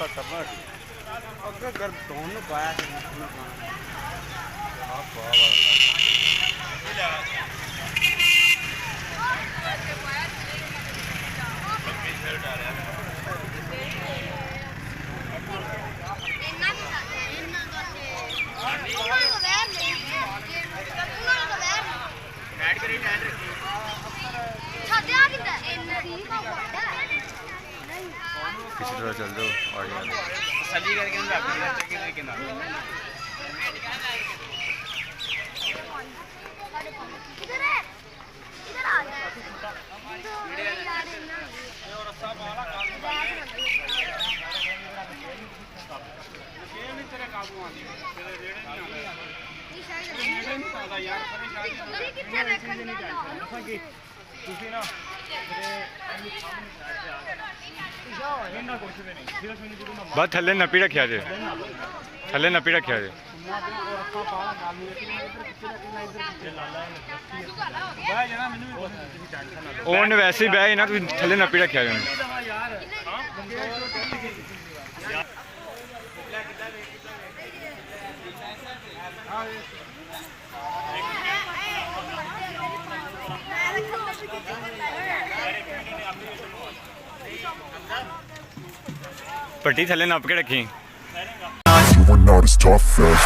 ਤਾਂ ਕਰਨਾ ਠੀਕ ਅੱਗੇ ਗਰ ਧੋਣ ਨੂੰ ਪਾਇਆ ਕਿ ਨਹੀਂ ਆਹ ਪਾ किसी तरह चल जाओ आगे तसल्ली करके बस थले नपी रखा जे थले नपी रखा जे ਉਹਨੇ ਵੈਸੇ ਹੀ ਬਹਿ ਨਾ ਤੁਸੀਂ ਥੱਲੇ ਨੱਪੀ ਰੱਖਿਆ ਜਾਣਾ ਪੱਟੀ ਥੱਲੇ ਨੱਪ ਕੇ ਰੱਖੀ You were not as tough as